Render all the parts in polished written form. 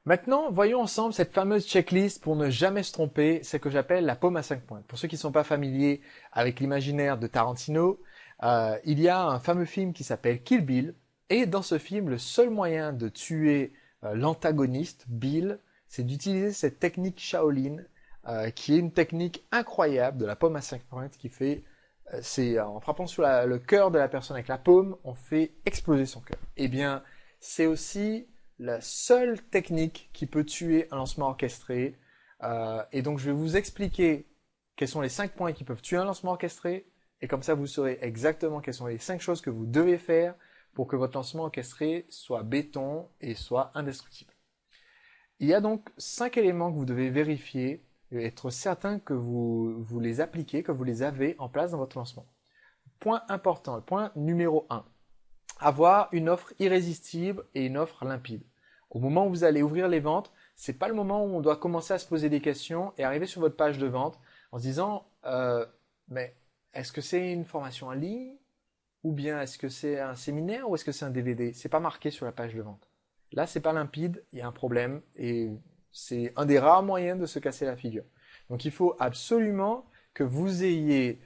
Maintenant, voyons ensemble cette fameuse checklist pour ne jamais se tromper, c'est ce que j'appelle la pomme à 5 points. Pour ceux qui ne sont pas familiers avec l'imaginaire de Tarantino, il y a un fameux film qui s'appelle Kill Bill, et dans ce film, le seul moyen de tuer l'antagoniste, Bill, c'est d'utiliser cette technique Shaolin, qui est une technique incroyable de la pomme à 5 points, qui fait, c'est en frappant sur le cœur de la personne avec la paume, on fait exploser son cœur. Eh bien, c'est aussi la seule technique qui peut tuer un lancement orchestré. Et donc, je vais vous expliquer quels sont les 5 points qui peuvent tuer un lancement orchestré. Et comme ça, vous saurez exactement quelles sont les 5 choses que vous devez faire pour que votre lancement orchestré soit béton et soit indestructible. Il y a donc 5 éléments que vous devez vérifier et être certain que vous les appliquez, que vous les avez en place dans votre lancement. Point important, point numéro 1. Avoir une offre irrésistible et une offre limpide. Au moment où vous allez ouvrir les ventes, c'est pas le moment où on doit commencer à se poser des questions et arriver sur votre page de vente en se disant mais est-ce que c'est une formation en ligne ou bien est-ce que c'est un séminaire ou est-ce que c'est un DVD? C'est pas marqué sur la page de vente. Là, c'est pas limpide, il y a un problème et c'est un des rares moyens de se casser la figure. Donc, il faut absolument que vous ayez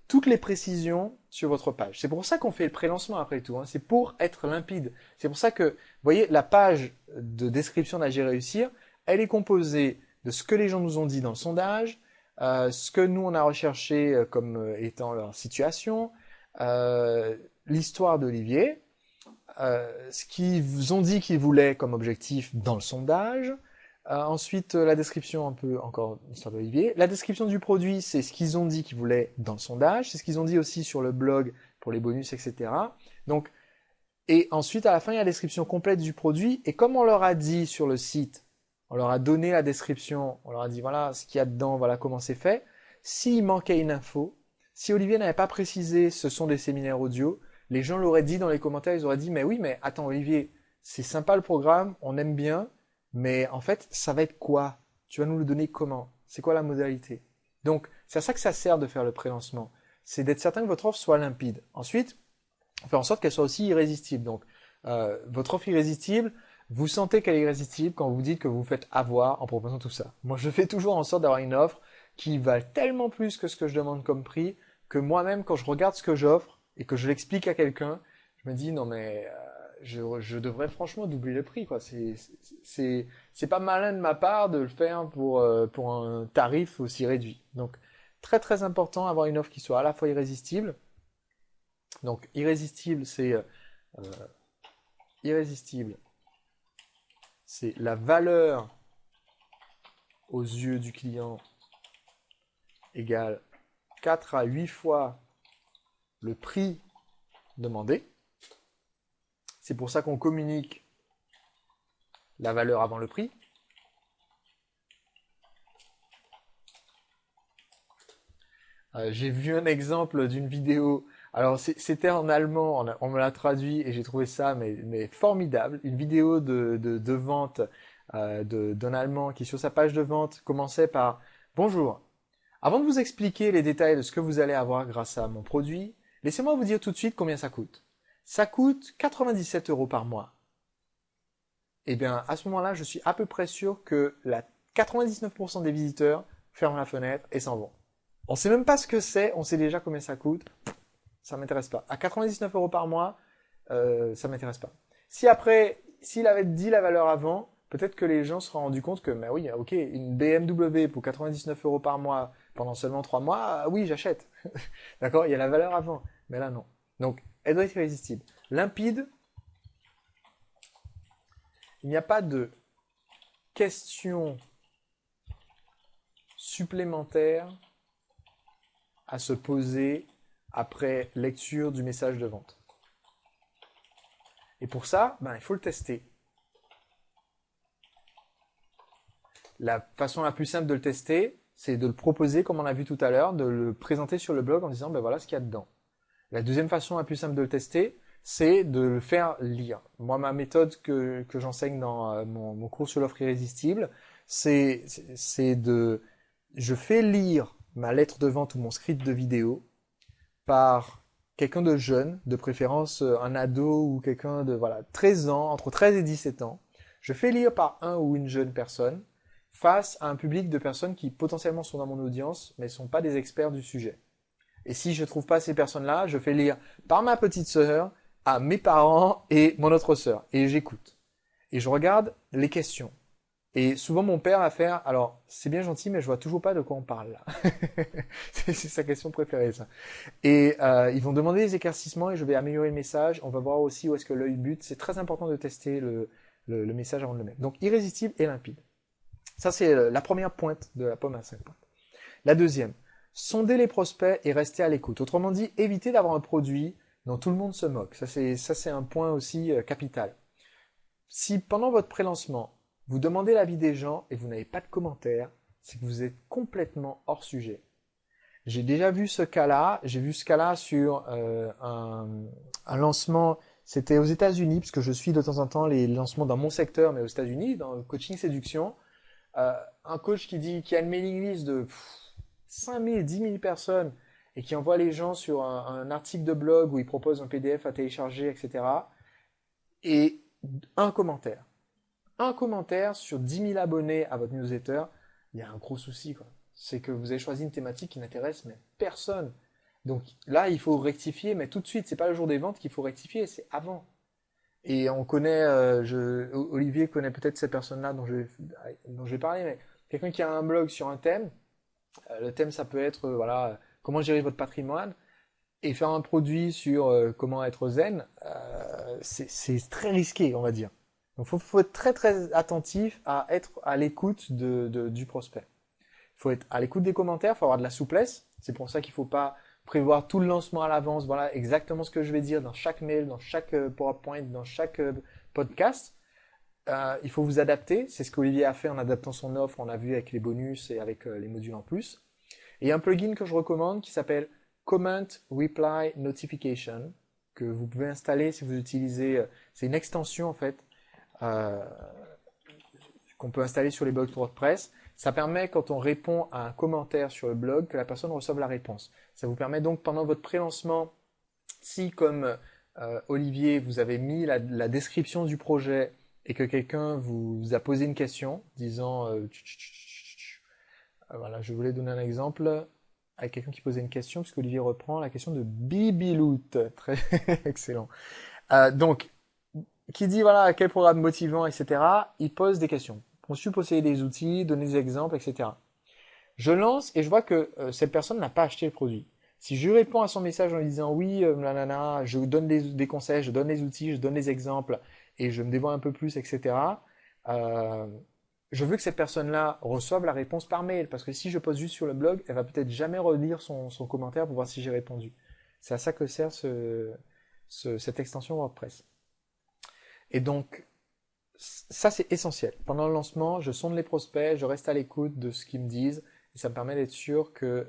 toutes les précisions sur votre page. C'est pour ça qu'on fait le pré-lancement après tout. Hein. C'est pour être limpide. C'est pour ça que, vous voyez, la page de description d'Agir Réussir, elle est composée de ce que les gens nous ont dit dans le sondage, ce que nous on a recherché comme étant leur situation, l'histoire d'Olivier, ce qu'ils vous ont dit qu'ils voulaient comme objectif dans le sondage. Ensuite, la description un peu encore l'histoire d'Olivier. La description du produit, c'est ce qu'ils ont dit qu'ils voulaient dans le sondage. C'est ce qu'ils ont dit aussi sur le blog pour les bonus, etc. Donc, et ensuite, à la fin, il y a la description complète du produit. Et comme on leur a dit sur le site, on leur a donné la description, on leur a dit voilà ce qu'il y a dedans, voilà comment c'est fait. S'il manquait une info, si Olivier n'avait pas précisé ce sont des séminaires audio, les gens l'auraient dit dans les commentaires, ils auraient dit mais oui, mais attends Olivier, c'est sympa le programme, on aime bien, mais en fait, ça va être quoi? Tu vas nous le donner comment? C'est quoi la modalité? Donc, c'est à ça que ça sert de faire le pré-lancement. C'est d'être certain que votre offre soit limpide. Ensuite, faire en sorte qu'elle soit aussi irrésistible. Donc, votre offre irrésistible, vous sentez qu'elle est irrésistible quand vous dites que vous vous faites avoir en proposant tout ça. Moi, je fais toujours en sorte d'avoir une offre qui valent tellement plus que ce que je demande comme prix, que moi-même, quand je regarde ce que j'offre et que je l'explique à quelqu'un, je me dis non mais je devrais franchement doubler le prix quoi. C'est pas malin de ma part de le faire pour un tarif aussi réduit. Donc très très important avoir une offre qui soit à la fois irrésistible. Donc irrésistible irrésistible, c'est la valeur aux yeux du client égale 4 à 8 fois le prix demandé. C'est pour ça qu'on communique la valeur avant le prix. J'ai vu un exemple d'une vidéo. Alors c'était en allemand, on me l'a traduit et j'ai trouvé ça mais formidable. Une vidéo de vente d'un Allemand qui sur sa page de vente commençait par Bonjour. Avant de vous expliquer les détails de ce que vous allez avoir grâce à mon produit, laissez-moi vous dire tout de suite combien ça coûte. Ça coûte 97 € par mois. Eh bien, à ce moment-là, je suis à peu près sûr que 99% des visiteurs ferment la fenêtre et s'en vont. On sait même pas ce que c'est, on sait déjà combien ça coûte. Ça m'intéresse pas. À 99 € par mois, ça m'intéresse pas. Si après, s'il avait dit la valeur avant, peut-être que les gens se seraient rendus compte que, bah oui, ok, une BMW pour 99 € par mois pendant seulement 3 mois, oui, j'achète. D'accord? Il y a la valeur avant. Mais là, non. Donc, elle doit être irrésistible. Limpide, il n'y a pas de questions supplémentaires à se poser après lecture du message de vente. Et pour ça, il faut le tester. La façon la plus simple de le tester, c'est de le proposer, comme on a vu tout à l'heure, de le présenter sur le blog en disant, voilà ce qu'il y a dedans. La deuxième façon la plus simple de le tester, c'est de le faire lire. Moi, ma méthode que j'enseigne dans mon cours sur l'offre irrésistible, c'est je fais lire ma lettre de vente ou mon script de vidéo par quelqu'un de jeune, de préférence un ado ou quelqu'un de 13 ans, entre 13 et 17 ans. Je fais lire par un ou une jeune personne face à un public de personnes qui potentiellement sont dans mon audience, mais ne sont pas des experts du sujet. Et si je trouve pas ces personnes-là, je fais lire par ma petite sœur à mes parents et mon autre sœur. Et j'écoute. Et je regarde les questions. Et souvent, mon père va faire, alors, c'est bien gentil, mais je vois toujours pas de quoi on parle là. C'est sa question préférée, ça. Et ils vont demander des éclaircissements et je vais améliorer le message. On va voir aussi où est-ce que l'œil bute. C'est très important de tester le message avant de le mettre. Donc, irrésistible et limpide. Ça, c'est la première pointe de la pomme à 5 points. La deuxième, sonder les prospects et rester à l'écoute. Autrement dit, éviter d'avoir un produit dont tout le monde se moque. Ça, c'est un point aussi capital. Si pendant votre pré-lancement, vous demandez l'avis des gens et vous n'avez pas de commentaires, c'est que vous êtes complètement hors sujet. J'ai déjà vu ce cas-là. J'ai vu ce cas-là sur un lancement. C'était aux États-Unis, parce que je suis de temps en temps les lancements dans mon secteur, mais aux États-Unis, dans le coaching séduction. Un coach qui a une mailing list de 5 000, 10 000 personnes et qui envoie les gens sur un article de blog où il propose un PDF à télécharger, etc. Et un commentaire. Un commentaire sur 10 000 abonnés à votre newsletter, il y a un gros souci, quoi. C'est que vous avez choisi une thématique qui n'intéresse mais personne. Donc là, il faut rectifier, mais tout de suite. C'est pas le jour des ventes qu'il faut rectifier, c'est avant. Et on connaît, Olivier connaît peut-être cette personne-là dont je vais parler, mais quelqu'un qui a un blog sur un thème, le thème ça peut être, voilà, comment gérer votre patrimoine, et faire un produit sur comment être zen, c'est très risqué, on va dire. Donc faut être très très attentif à être à l'écoute du prospect. Il faut être à l'écoute des commentaires, il faut avoir de la souplesse. C'est pour ça qu'il ne faut pas prévoir tout le lancement à l'avance. Voilà exactement ce que je vais dire dans chaque mail, dans chaque PowerPoint, dans chaque podcast. Il faut vous adapter. C'est ce qu'Olivier a fait en adaptant son offre. On a vu avec les bonus et avec les modules en plus. Et il y a un plugin que je recommande qui s'appelle Comment Reply Notification que vous pouvez installer si vous utilisez. C'est une extension en fait qu'on peut installer sur les blogs WordPress. Ça permet, quand on répond à un commentaire sur le blog, que la personne reçoive la réponse. Ça vous permet donc, pendant votre pré-lancement, si, comme Olivier, vous avez mis la description du projet et que quelqu'un vous a posé une question, disant, voilà, je voulais donner un exemple avec quelqu'un qui posait une question, puisque Olivier reprend la question de Bibiloot. Très excellent. Donc, qui dit, voilà, quel programme motivant, etc., il pose des questions. Conçu, posséder des outils, donner des exemples, etc. Je lance et je vois que cette personne n'a pas acheté le produit. Si je réponds à son message en lui disant oui, nanana, je vous donne des conseils, je donne les outils, je donne les exemples et je me dévoile un peu plus, etc. Je veux que cette personne-là reçoive la réponse par mail parce que si je poste juste sur le blog, elle va peut-être jamais relire son commentaire pour voir si j'ai répondu. C'est à ça que sert cette extension WordPress. Et donc, ça, c'est essentiel. Pendant le lancement, je sonde les prospects, je reste à l'écoute de ce qu'ils me disent, et ça me permet d'être sûr que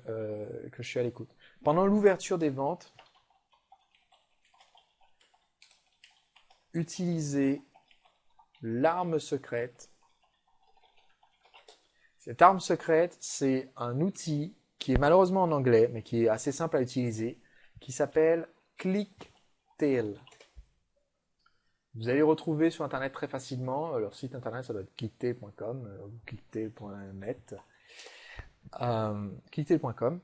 je suis à l'écoute. Pendant l'ouverture des ventes, utilisez l'arme secrète. Cette arme secrète, c'est un outil qui est malheureusement en anglais, mais qui est assez simple à utiliser, qui s'appelle ClickTail. Vous allez retrouver sur Internet très facilement. Leur site Internet, ça doit être clicktail.com ou clicktail.net. Clicktail.com.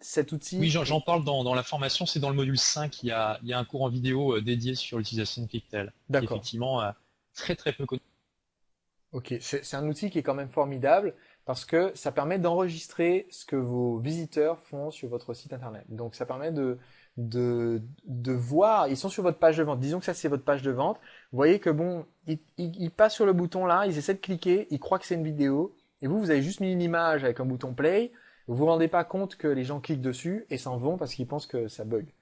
Cet outil... Oui, j'en parle dans la formation, c'est dans le module 5, il y a un cours en vidéo dédié sur l'utilisation de ClickTail. D'accord. Effectivement, très très peu connu. Ok, c'est un outil qui est quand même formidable parce que ça permet d'enregistrer ce que vos visiteurs font sur votre site Internet. Donc ça permet de voir, ils sont sur votre page de vente. Disons que ça c'est votre page de vente. Vous voyez que bon, ils passent sur le bouton là, ils essaient de cliquer, ils croient que c'est une vidéo, et vous avez juste mis une image avec un bouton play. Vous vous rendez pas compte que les gens cliquent dessus et s'en vont parce qu'ils pensent que ça bug.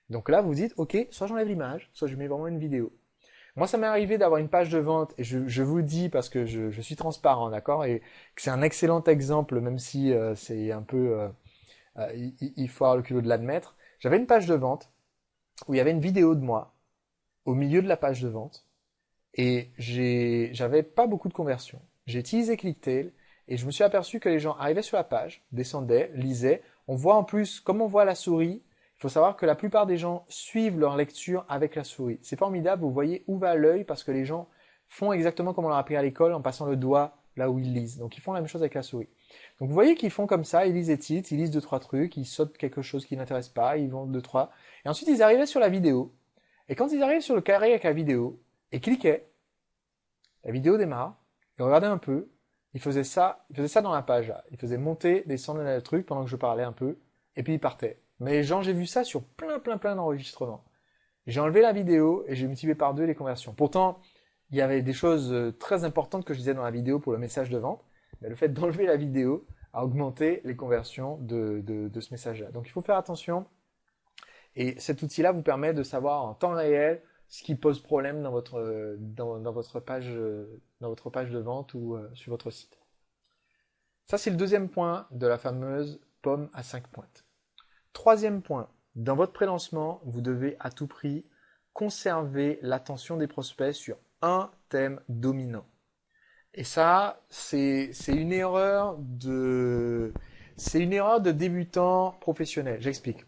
Donc là, vous dites, ok, soit j'enlève l'image, soit je mets vraiment une vidéo. Moi, ça m'est arrivé d'avoir une page de vente, et je vous le dis parce que je suis transparent, d'accord, et que c'est un excellent exemple, même si c'est un peu, il faut avoir le culot de l'admettre. J'avais une page de vente où il y avait une vidéo de moi au milieu de la page de vente, et j'avais pas beaucoup de conversions. J'ai utilisé ClickTail, et je me suis aperçu que les gens arrivaient sur la page, descendaient, lisaient. On voit en plus, comme on voit la souris, il faut savoir que la plupart des gens suivent leur lecture avec la souris. C'est formidable, vous voyez où va l'œil parce que les gens font exactement comme on leur a appris à l'école en passant le doigt là où ils lisent. Donc ils font la même chose avec la souris. Donc vous voyez qu'ils font comme ça, ils lisent des titres, ils lisent deux, trois trucs, ils sautent quelque chose qui n'intéresse pas, ils vont deux, trois. Et ensuite ils arrivaient sur la vidéo. Et quand ils arrivent sur le carré avec la vidéo, et cliquaient, la vidéo démarre, ils regardaient un peu, ils faisaient ça dans la page là. Ils faisaient monter, descendre le truc pendant que je parlais un peu, et puis ils partaient. Mais genre j'ai vu ça sur plein d'enregistrements. J'ai enlevé la vidéo et j'ai multiplié par 2 les conversions. Pourtant, il y avait des choses très importantes que je disais dans la vidéo pour le message de vente, mais le fait d'enlever la vidéo a augmenté les conversions de ce message-là. Donc il faut faire attention. Et cet outil-là vous permet de savoir en temps réel ce qui pose problème dans votre page de vente ou sur votre site. Ça, c'est le deuxième point de la fameuse pomme à 5 pointes. Troisième point, dans votre prélancement, vous devez à tout prix conserver l'attention des prospects sur un thème dominant. Et ça, c'est une erreur de débutant professionnel. J'explique.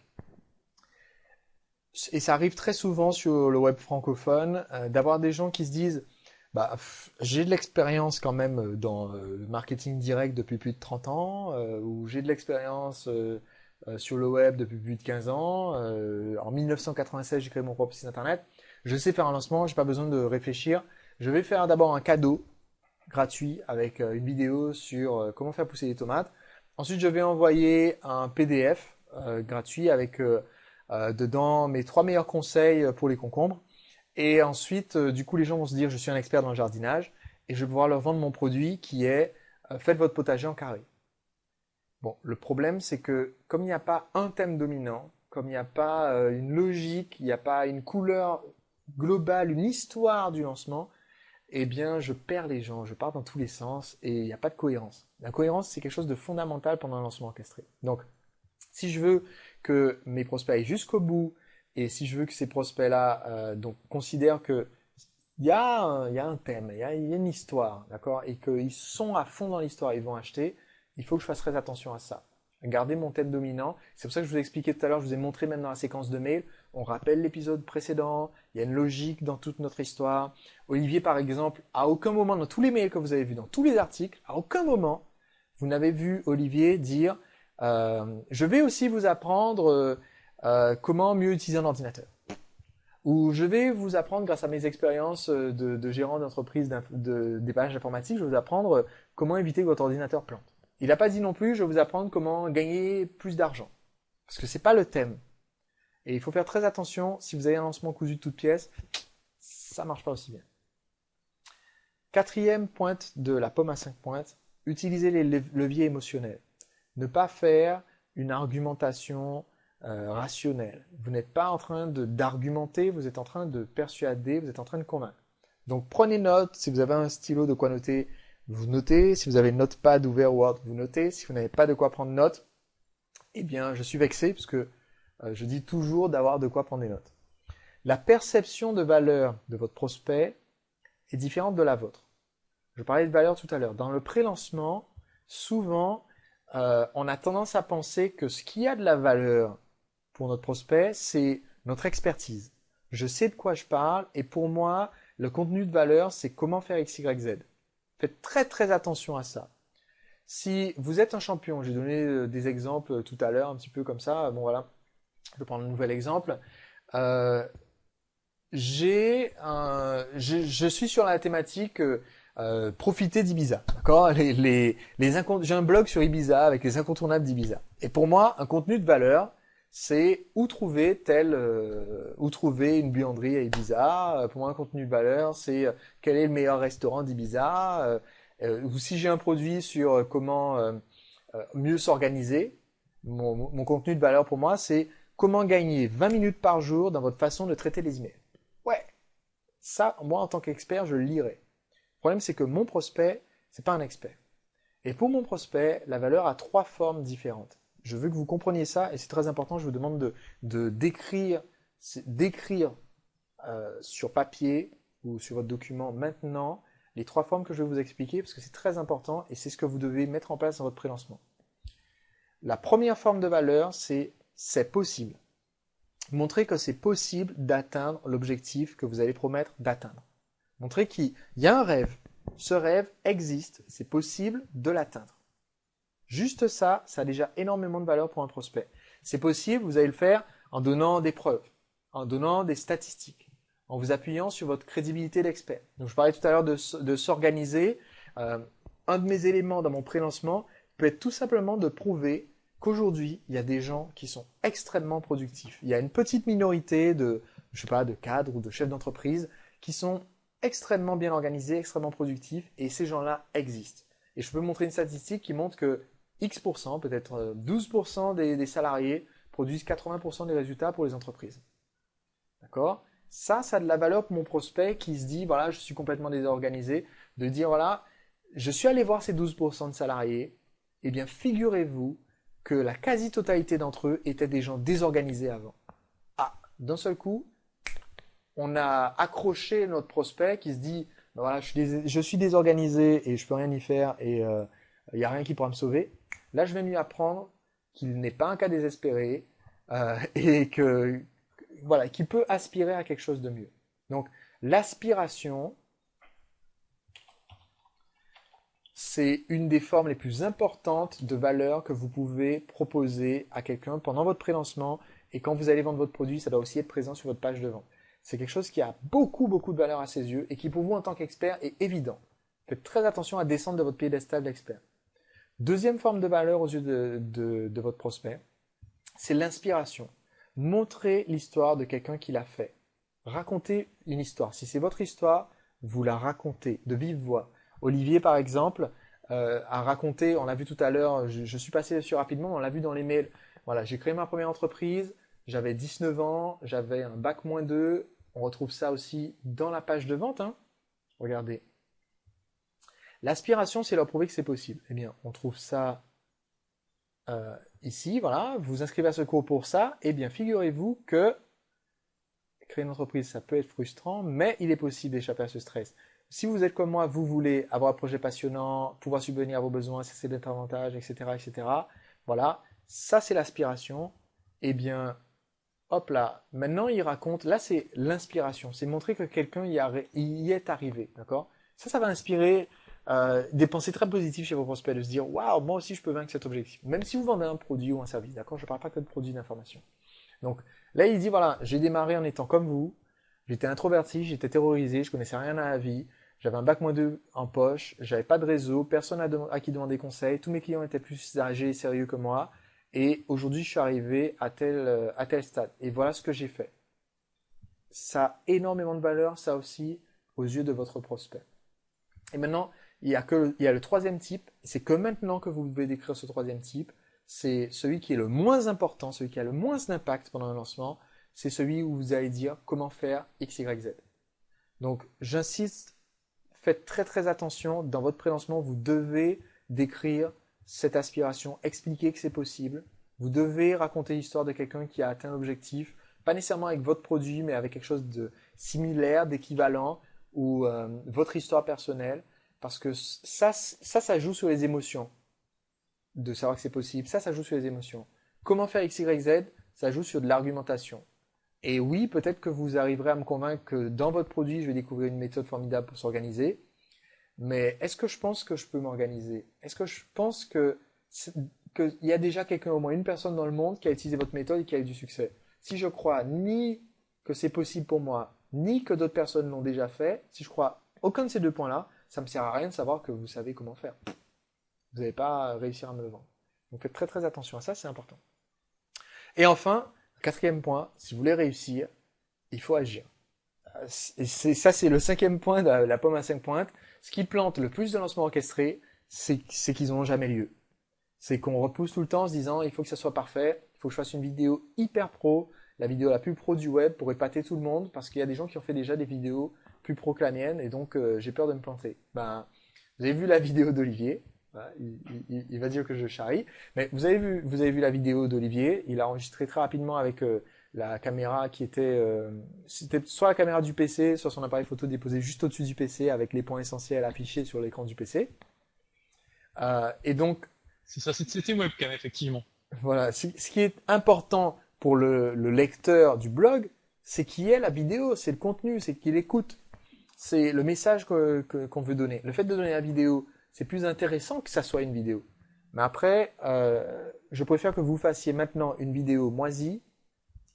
Et ça arrive très souvent sur le web francophone d'avoir des gens qui se disent bah, j'ai de l'expérience quand même dans le marketing direct depuis plus de 30 ans, ou j'ai de l'expérience sur le web depuis plus de 15 ans. En 1996, j'ai créé mon propre site internet. Je sais faire un lancement, j'ai pas besoin de réfléchir. Je vais faire d'abord un cadeau gratuit avec une vidéo sur comment faire pousser les tomates. Ensuite, je vais envoyer un PDF gratuit avec dedans mes 3 meilleurs conseils pour les concombres. Et ensuite, du coup, les gens vont se dire je suis un expert dans le jardinage et je vais pouvoir leur vendre mon produit qui est faites votre potager en carré. Bon, le problème, c'est que comme il n'y a pas un thème dominant, comme il n'y a pas une logique, il n'y a pas une couleur globale, une histoire du lancement, eh bien, je perds les gens, je pars dans tous les sens et il n'y a pas de cohérence. La cohérence, c'est quelque chose de fondamental pendant un lancement orchestré. Donc, si je veux que mes prospects aillent jusqu'au bout et si je veux que ces prospects-là donc considèrent que il y a un thème, il y a une histoire, d'accord, et qu'ils sont à fond dans l'histoire, ils vont acheter, il faut que je fasse très attention à ça. Garder mon thème dominant. C'est pour ça que je vous ai expliqué tout à l'heure, je vous ai montré même dans la séquence de mails, on rappelle l'épisode précédent, il y a une logique dans toute notre histoire. Olivier, par exemple, à aucun moment dans tous les mails que vous avez vus, dans tous les articles, à aucun moment, vous n'avez vu Olivier dire je vais aussi vous apprendre comment mieux utiliser un ordinateur. Ou je vais vous apprendre, grâce à mes expériences de gérant d'entreprise des pages informatiques, je vais vous apprendre comment éviter que votre ordinateur plante. Il n'a pas dit non plus, je vais vous apprendre comment gagner plus d'argent. Parce que c'est pas le thème. Et il faut faire très attention, si vous avez un lancement cousu de toutes pièces, ça marche pas aussi bien. Quatrième pointe de la pomme à 5 pointes, utilisez les leviers émotionnels. Ne pas faire une argumentation rationnelle. Vous n'êtes pas en train d'argumenter, vous êtes en train de persuader, vous êtes en train de convaincre. Donc prenez note, si vous avez un stylo de quoi noter, vous notez. Si vous avez Notepad ouvert Word, vous notez. Si vous n'avez pas de quoi prendre note, eh bien je suis vexé parce que je dis toujours d'avoir de quoi prendre des notes. La perception de valeur de votre prospect est différente de la vôtre. Je parlais de valeur tout à l'heure. Dans le pré-lancement, souvent, on a tendance à penser que ce qui a de la valeur pour notre prospect, c'est notre expertise. Je sais de quoi je parle et pour moi, le contenu de valeur, c'est comment faire X, Y, Z. Faites très très attention à ça. Si vous êtes un champion, j'ai donné des exemples tout à l'heure, un petit peu comme ça. Bon voilà, je vais prendre un nouvel exemple. Je suis sur la thématique profiter d'Ibiza. D'accord, j'ai un blog sur Ibiza avec les incontournables d'Ibiza. Et pour moi, un contenu de valeur, c'est où trouver une buanderie à Ibiza. Pour moi, un contenu de valeur, c'est quel est le meilleur restaurant d'Ibiza. Ou si j'ai un produit sur comment mieux s'organiser, mon contenu de valeur pour moi, c'est comment gagner 20 minutes par jour dans votre façon de traiter les emails. Ouais, ça, moi en tant qu'expert, je le lirai. Le problème, c'est que mon prospect, c'est pas un expert. Et pour mon prospect, la valeur a 3 formes différentes. Je veux que vous compreniez ça et c'est très important. Je vous demande d'écrire sur papier ou sur votre document maintenant les 3 formes que je vais vous expliquer parce que c'est très important et c'est ce que vous devez mettre en place dans votre pré-lancement. La première forme de valeur, c'est possible. Montrez que c'est possible d'atteindre l'objectif que vous allez promettre d'atteindre. Montrer qu'il y a un rêve. Ce rêve existe. C'est possible de l'atteindre. Juste ça, ça a déjà énormément de valeur pour un prospect. C'est possible, vous allez le faire en donnant des preuves, en donnant des statistiques, en vous appuyant sur votre crédibilité d'expert. Donc je parlais tout à l'heure de s'organiser. Un de mes éléments dans mon pré-lancement peut être tout simplement de prouver qu'aujourd'hui, il y a des gens qui sont extrêmement productifs. Il y a une petite minorité de cadres ou de chefs d'entreprise qui sont extrêmement bien organisés, extrêmement productifs, et ces gens-là existent. Et je peux montrer une statistique qui montre que X%, peut-être 12% des salariés produisent 80% des résultats pour les entreprises. D'accord? Ça a de la valeur pour mon prospect qui se dit, voilà, je suis complètement désorganisé, de dire, voilà, je suis allé voir ces 12% de salariés, eh bien, figurez-vous que la quasi-totalité d'entre eux étaient des gens désorganisés avant. Ah, d'un seul coup, on a accroché notre prospect qui se dit, ben voilà, je suis désorganisé et je peux rien y faire et il n'y a rien qui pourra me sauver. Là, je vais lui apprendre qu'il n'est pas un cas désespéré et que voilà, qu'il peut aspirer à quelque chose de mieux. Donc, l'aspiration, c'est une des formes les plus importantes de valeur que vous pouvez proposer à quelqu'un pendant votre pré-lancement, et quand vous allez vendre votre produit, ça doit aussi être présent sur votre page de vente. C'est quelque chose qui a beaucoup, beaucoup de valeur à ses yeux et qui, pour vous, en tant qu'expert, est évident. Faites très attention à descendre de votre piédestal d'expert. Deuxième forme de valeur aux yeux de votre prospect, c'est l'inspiration. Montrez l'histoire de quelqu'un qui l'a fait. Racontez une histoire. Si c'est votre histoire, vous la racontez de vive voix. Olivier, par exemple, a raconté, on l'a vu tout à l'heure, je suis passé dessus rapidement, on l'a vu dans les mails. Voilà, j'ai créé ma première entreprise, j'avais 19 ans, j'avais un bac-2. On retrouve ça aussi dans la page de vente. Hein. Regardez. L'aspiration, c'est leur prouver que c'est possible. Eh bien, on trouve ça ici, voilà. Vous vous inscrivez à ce cours pour ça. Eh bien, figurez-vous que créer une entreprise, ça peut être frustrant, mais il est possible d'échapper à ce stress. Si vous êtes comme moi, vous voulez avoir un projet passionnant, pouvoir subvenir à vos besoins, cesser d'être avantage, etc., etc. Voilà, ça c'est l'aspiration. Eh bien, hop là, maintenant il raconte, là c'est l'inspiration, c'est montrer que quelqu'un y est arrivé, d'accord? Ça va inspirer des pensées très positives chez vos prospects, de se dire, waouh, moi aussi je peux vaincre cet objectif. Même si vous vendez un produit ou un service, d'accord? Je ne parle pas que de produits d'information. Donc là il dit, voilà, j'ai démarré en étant comme vous, j'étais introverti, j'étais terrorisé, je connaissais rien à la vie, j'avais un bac-2 en poche, j'avais pas de réseau, personne à qui demander conseil, tous mes clients étaient plus âgés et sérieux que moi, et aujourd'hui je suis arrivé à tel stade. Et voilà ce que j'ai fait. Ça a énormément de valeur, ça aussi, aux yeux de votre prospect. Et maintenant, il y a le troisième type, c'est que maintenant que vous devez décrire ce troisième type, c'est celui qui est le moins important, celui qui a le moins d'impact pendant un lancement, c'est celui où vous allez dire comment faire X, Y, Z. Donc, j'insiste, faites très très attention, dans votre pré-lancement, vous devez décrire cette aspiration, expliquer que c'est possible. Vous devez raconter l'histoire de quelqu'un qui a atteint l'objectif, pas nécessairement avec votre produit, mais avec quelque chose de similaire, d'équivalent, ou votre histoire personnelle, parce que ça joue sur les émotions, de savoir que c'est possible, ça joue sur les émotions. Comment faire X, Y, Z, ça joue sur de l'argumentation. Et oui, peut-être que vous arriverez à me convaincre que dans votre produit, je vais découvrir une méthode formidable pour s'organiser. Mais est-ce que je pense que je peux m'organiser? Est-ce que je pense qu'il y a déjà quelqu'un, au moins une personne dans le monde qui a utilisé votre méthode et qui a eu du succès? Si je crois ni que c'est possible pour moi, ni que d'autres personnes l'ont déjà fait, si je crois aucun de ces deux points-là, ça me sert à rien de savoir que vous savez comment faire. Vous n'allez pas réussir à me le vendre. Donc faites très très attention à ça, c'est important. Et enfin, quatrième point, si vous voulez réussir, il faut agir. Ça, c'est le cinquième point de la pomme à 5 pointes. Ce qui plante le plus de lancements orchestrés, c'est qu'ils n'ont jamais lieu. C'est qu'on repousse tout le temps en se disant, il faut que ça soit parfait, il faut que je fasse une vidéo hyper pro, la vidéo la plus pro du web pour épater tout le monde, parce qu'il y a des gens qui ont fait déjà des vidéos plus pro que la mienne, et donc j'ai peur de me planter. Ben, vous avez vu la vidéo d'Olivier, il va dire que je charrie, mais vous avez vu la vidéo d'Olivier, il a enregistré très rapidement avec la caméra qui c'était soit la caméra du PC, soit son appareil photo déposé juste au-dessus du PC avec les points essentiels affichés sur l'écran du PC. Et donc, c'est ça, c'était une webcam, effectivement. Voilà, ce qui est important pour le lecteur du blog, c'est qu'il y ait la vidéo, c'est le contenu, c'est qu'il écoute. c'est le message qu'on veut donner. Le fait de donner la vidéo, c'est plus intéressant que ça soit une vidéo. Mais après, je préfère que vous fassiez maintenant une vidéo moisie,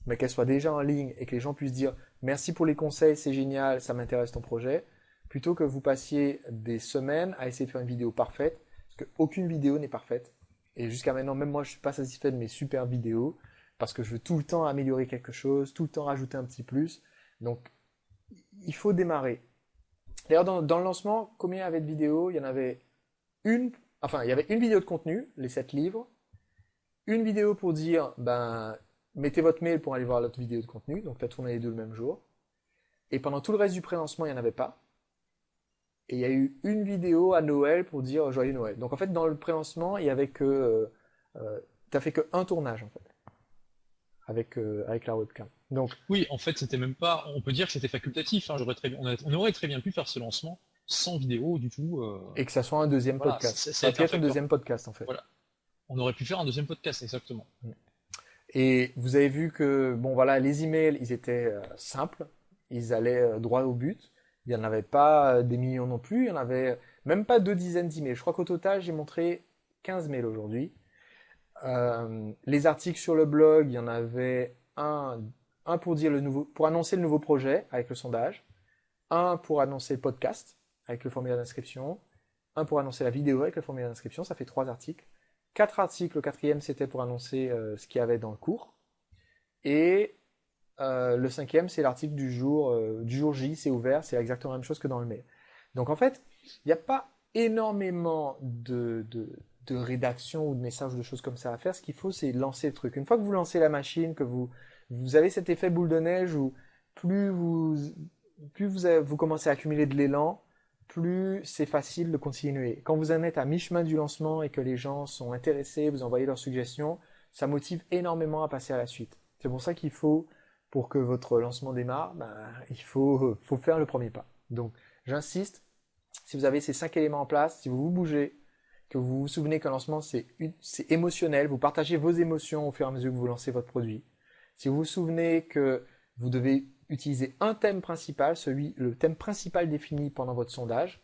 mais qu'elle soit déjà en ligne et que les gens puissent dire merci pour les conseils, c'est génial, ça m'intéresse ton projet, plutôt que vous passiez des semaines à essayer de faire une vidéo parfaite, parce qu'aucune vidéo n'est parfaite. Et jusqu'à maintenant, même moi, je suis pas satisfait de mes super vidéos, parce que je veux tout le temps améliorer quelque chose, tout le temps rajouter un petit plus. Donc, il faut démarrer. D'ailleurs, dans le lancement, combien il y avait de vidéos? Il y en avait il y avait une vidéo de contenu, les 7 livres, une vidéo pour dire, ben, mettez votre mail pour aller voir l'autre vidéo de contenu, donc tu as tourné les deux le même jour. Et pendant tout le reste du pré-lancement, il n'y en avait pas. Et il y a eu une vidéo à Noël pour dire Joyeux Noël. Donc en fait, dans le pré-lancement, il y avait que, t'as fait que un tournage en fait, avec la webcam. Donc Oui, en fait, c'était même pas. On peut dire que c'était facultatif. Hein, on aurait très bien pu faire ce lancement sans vidéo du tout. et que ça soit un deuxième Voilà, podcast. ça Ça a aurait été pu un être un facteur. deuxième podcast en fait. Voilà, on aurait pu faire un deuxième podcast, exactement. Et vous avez vu que, bon voilà, les emails, ils étaient simples, ils allaient droit au but. Il n'y en avait pas des millions non plus, il y en avait même pas 2 dizaines d'emails. Je crois qu'au total, j'ai montré 15 mails aujourd'hui. Les articles sur le blog, il y en avait un pour dire pour annoncer le nouveau projet avec le sondage, un pour annoncer le podcast avec le formulaire d'inscription, un pour annoncer la vidéo avec le formulaire d'inscription, ça fait 3 articles. 4 articles, le quatrième c'était pour annoncer ce qu'il y avait dans le cours. Et le cinquième c'est l'article du jour J, c'est ouvert, c'est exactement la même chose que dans le mail. Donc en fait, il n'y a pas énormément de rédaction ou de messages ou de choses comme ça à faire. Ce qu'il faut, c'est lancer le truc. Une fois que vous lancez la machine, que vous avez cet effet boule de neige où plus vous commencez à accumuler de l'élan, plus c'est facile de continuer. Quand vous en êtes à mi-chemin du lancement et que les gens sont intéressés, vous envoyez leurs suggestions, ça motive énormément à passer à la suite. C'est pour ça qu'il faut, pour que votre lancement démarre, il faut faire le premier pas. Donc, j'insiste, si vous avez ces 5 éléments en place, si vous vous bougez, que vous vous souvenez qu'un lancement c'est émotionnel, vous partagez vos émotions au fur et à mesure que vous lancez votre produit. Si vous vous souvenez que vous devez utiliser un thème principal, le thème principal défini pendant votre sondage.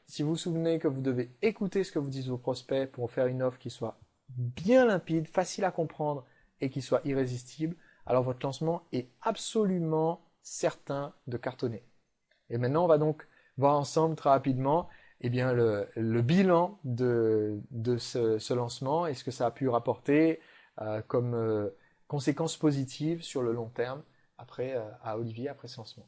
Si vous vous souvenez que vous devez écouter ce que vous disent vos prospects pour faire une offre qui soit bien limpide, facile à comprendre et qui soit irrésistible, alors votre lancement est absolument certain de cartonner. Et maintenant, on va donc voir ensemble très rapidement le bilan de ce lancement et ce que ça a pu rapporter comme conséquences positives sur le long terme à Olivier après ce lancement.